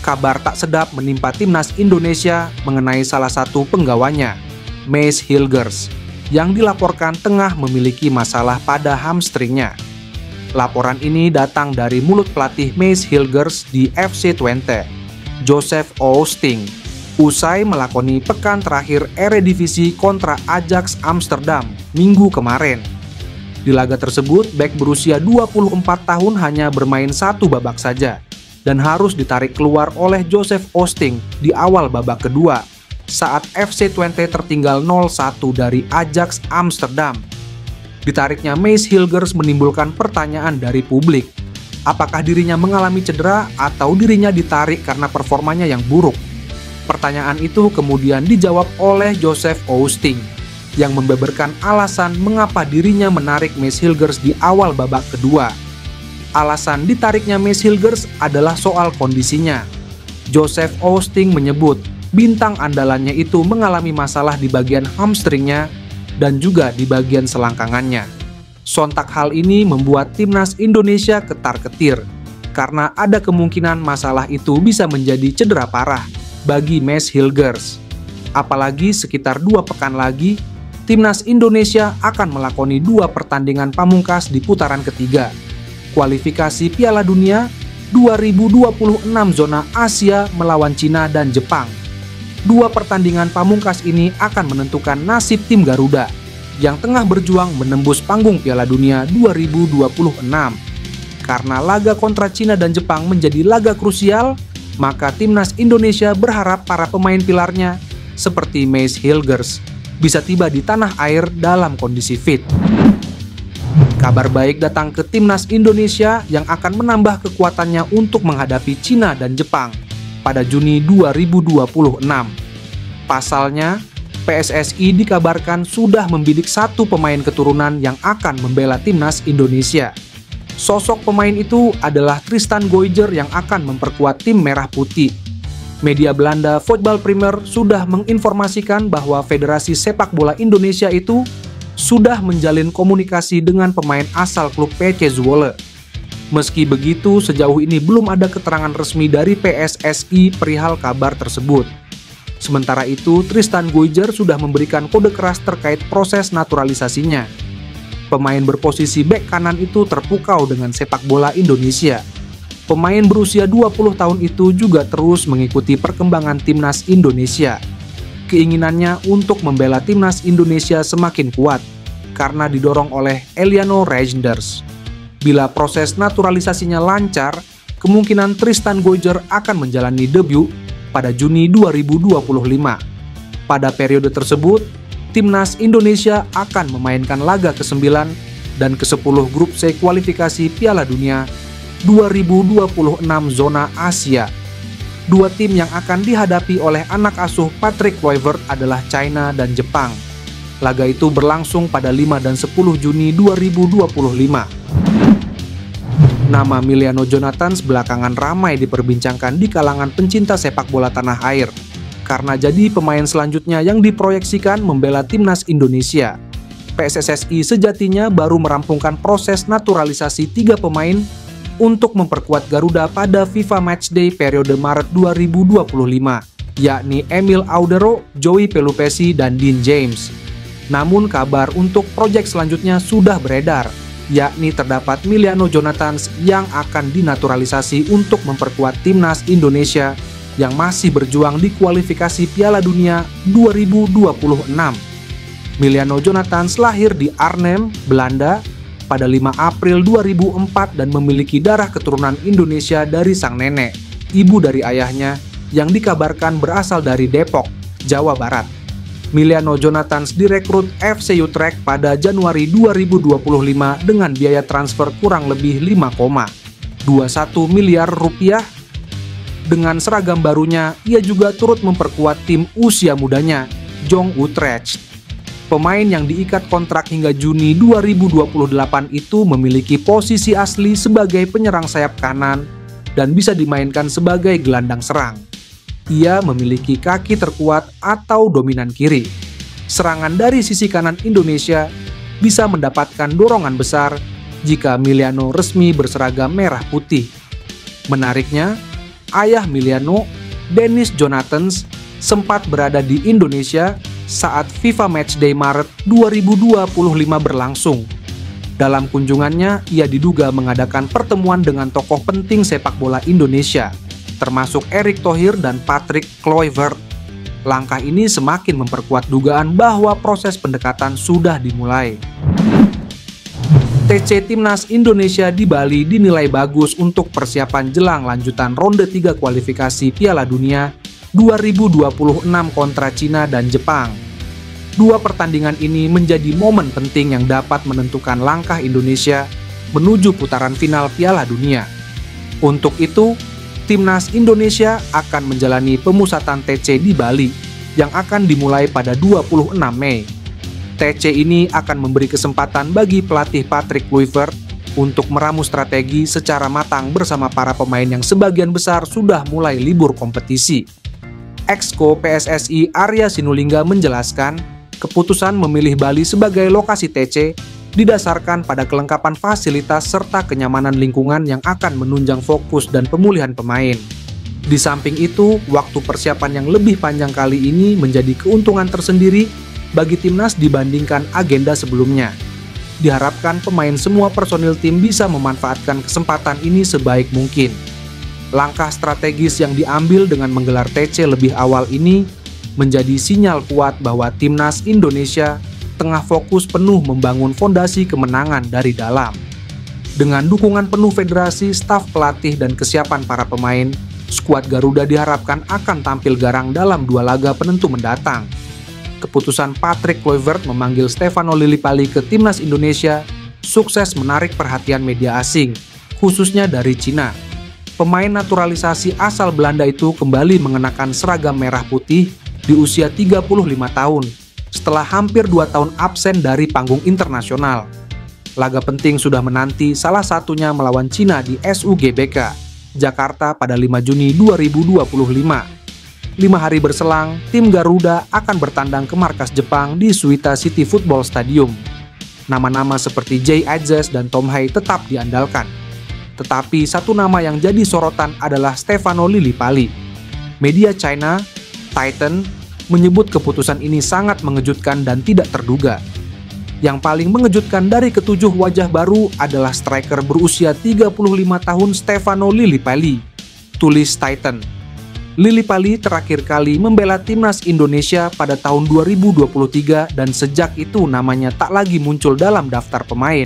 kabar tak sedap menimpa timnas Indonesia mengenai salah satu penggawanya, Mace Hilgers, yang dilaporkan tengah memiliki masalah pada hamstringnya. Laporan ini datang dari mulut pelatih Mace Hilgers di FC Twente, Joseph Oosting, usai melakoni pekan terakhir Eredivisie kontra Ajax Amsterdam minggu kemarin. Di laga tersebut, bek berusia 24 tahun hanya bermain satu babak saja dan harus ditarik keluar oleh Joseph Oosting di awal babak kedua saat FC Twente tertinggal 0-1 dari Ajax Amsterdam. Ditariknya Mace Hilgers menimbulkan pertanyaan dari publik. Apakah dirinya mengalami cedera atau dirinya ditarik karena performanya yang buruk? Pertanyaan itu kemudian dijawab oleh Joseph Oosting yang membeberkan alasan mengapa dirinya menarik Mace Hilgers di awal babak kedua. Alasan ditariknya Mace Hilgers adalah soal kondisinya. Joseph Oosting menyebut bintang andalannya itu mengalami masalah di bagian hamstringnya dan juga di bagian selangkangannya. Sontak hal ini membuat timnas Indonesia ketar-ketir karena ada kemungkinan masalah itu bisa menjadi cedera parah bagi Mace Hilgers. Apalagi sekitar 2 pekan lagi, timnas Indonesia akan melakoni 2 pertandingan pamungkas di putaran ketiga, kualifikasi Piala Dunia 2026 zona Asia melawan Cina dan Jepang. 2 pertandingan pamungkas ini akan menentukan nasib tim Garuda yang tengah berjuang menembus panggung Piala Dunia 2026. Karena laga kontra Cina dan Jepang menjadi laga krusial, maka timnas Indonesia berharap para pemain pilarnya seperti Mace Hilgers bisa tiba di tanah air dalam kondisi fit. Kabar baik datang ke timnas Indonesia yang akan menambah kekuatannya untuk menghadapi Cina dan Jepang pada Juni 2026. Pasalnya, PSSI dikabarkan sudah membidik 1 pemain keturunan yang akan membela timnas Indonesia. Sosok pemain itu adalah Tristan Goijer yang akan memperkuat tim merah putih. Media Belanda Voetbal Primer sudah menginformasikan bahwa Federasi Sepak Bola Indonesia itu sudah menjalin komunikasi dengan pemain asal klub PC Zwolle. Meski begitu, sejauh ini belum ada keterangan resmi dari PSSI perihal kabar tersebut. Sementara itu, Tristan Goijer sudah memberikan kode keras terkait proses naturalisasinya. Pemain berposisi bek kanan itu terpukau dengan sepak bola Indonesia. Pemain berusia 20 tahun itu juga terus mengikuti perkembangan timnas Indonesia. Keinginannya untuk membela timnas Indonesia semakin kuat karena didorong oleh Eliano Reijnders. Bila proses naturalisasinya lancar, kemungkinan Tristan Goijer akan menjalani debut pada Juni 2025. Pada periode tersebut, timnas Indonesia akan memainkan laga ke-9 dan ke-10 grup C kualifikasi Piala Dunia 2026 zona Asia. 2 tim yang akan dihadapi oleh anak asuh Patrick Kluivert adalah China dan Jepang. Laga itu berlangsung pada 5 dan 10 Juni 2025. Nama Emiliano Jonathans belakangan ramai diperbincangkan di kalangan pencinta sepak bola tanah air karena jadi pemain selanjutnya yang diproyeksikan membela timnas Indonesia. PSSI sejatinya baru merampungkan proses naturalisasi 3 pemain untuk memperkuat Garuda pada FIFA Matchday periode Maret 2025, yakni Emil Audero, Joey Pelupesi, dan Dean James. Namun kabar untuk proyek selanjutnya sudah beredar, yakni terdapat Emiliano Jonathans yang akan dinaturalisasi untuk memperkuat timnas Indonesia yang masih berjuang di kualifikasi Piala Dunia 2026. Emiliano Jonathans lahir di Arnhem, Belanda pada 5 April 2004 dan memiliki darah keturunan Indonesia dari sang nenek, ibu dari ayahnya yang dikabarkan berasal dari Depok, Jawa Barat. Emiliano Jonathans direkrut FC Utrecht pada Januari 2025 dengan biaya transfer kurang lebih 5,21 miliar rupiah. Dengan seragam barunya, ia juga turut memperkuat tim usia mudanya, Jong Utrecht. Pemain yang diikat kontrak hingga Juni 2028 itu memiliki posisi asli sebagai penyerang sayap kanan dan bisa dimainkan sebagai gelandang serang. Ia memiliki kaki terkuat atau dominan kiri. Serangan dari sisi kanan Indonesia bisa mendapatkan dorongan besar jika Emiliano resmi berseragam merah putih. Menariknya, ayah Miliano, Dennis Jonathans, sempat berada di Indonesia saat FIFA Matchday Maret 2025 berlangsung. Dalam kunjungannya, ia diduga mengadakan pertemuan dengan tokoh penting sepak bola Indonesia, termasuk Erick Thohir dan Patrick Kluivert. Langkah ini semakin memperkuat dugaan bahwa proses pendekatan sudah dimulai. TC Timnas Indonesia di Bali dinilai bagus untuk persiapan jelang lanjutan ronde 3 kualifikasi Piala Dunia 2026 kontra Cina dan Jepang. Dua pertandingan ini menjadi momen penting yang dapat menentukan langkah Indonesia menuju putaran final Piala Dunia. Untuk itu, Timnas Indonesia akan menjalani pemusatan TC di Bali yang akan dimulai pada 26 Mei. TC ini akan memberi kesempatan bagi pelatih Patrick Kluivert untuk meramu strategi secara matang bersama para pemain yang sebagian besar sudah mulai libur kompetisi. Exco PSSI Arya Sinulinga menjelaskan, keputusan memilih Bali sebagai lokasi TC didasarkan pada kelengkapan fasilitas serta kenyamanan lingkungan yang akan menunjang fokus dan pemulihan pemain. Di samping itu, waktu persiapan yang lebih panjang kali ini menjadi keuntungan tersendiri bagi timnas dibandingkan agenda sebelumnya. Diharapkan pemain semua personil tim bisa memanfaatkan kesempatan ini sebaik mungkin. Langkah strategis yang diambil dengan menggelar TC lebih awal ini menjadi sinyal kuat bahwa timnas Indonesia tengah fokus penuh membangun fondasi kemenangan dari dalam. Dengan dukungan penuh federasi, staf pelatih, dan kesiapan para pemain, skuad Garuda diharapkan akan tampil garang dalam 2 laga penentu mendatang. Keputusan Patrick Kluivert memanggil Stefano Lillipali ke timnas Indonesia sukses menarik perhatian media asing, khususnya dari Cina. Pemain naturalisasi asal Belanda itu kembali mengenakan seragam merah putih di usia 35 tahun, setelah hampir 2 tahun absen dari panggung internasional. Laga penting sudah menanti, salah satunya melawan Cina di SUGBK, Jakarta pada 5 Juni 2025. 5 hari berselang, tim Garuda akan bertandang ke markas Jepang di Suita City Football Stadium. Nama-nama seperti Jay Adjes dan Tom Hai tetap diandalkan. Tetapi satu nama yang jadi sorotan adalah Stefano Lillipali. Media China, Titan, menyebut keputusan ini sangat mengejutkan dan tidak terduga. Yang paling mengejutkan dari ketujuh wajah baru adalah striker berusia 35 tahun Stefano Lillipali, tulis Titan. Lillipali terakhir kali membela timnas Indonesia pada tahun 2023 dan sejak itu namanya tak lagi muncul dalam daftar pemain.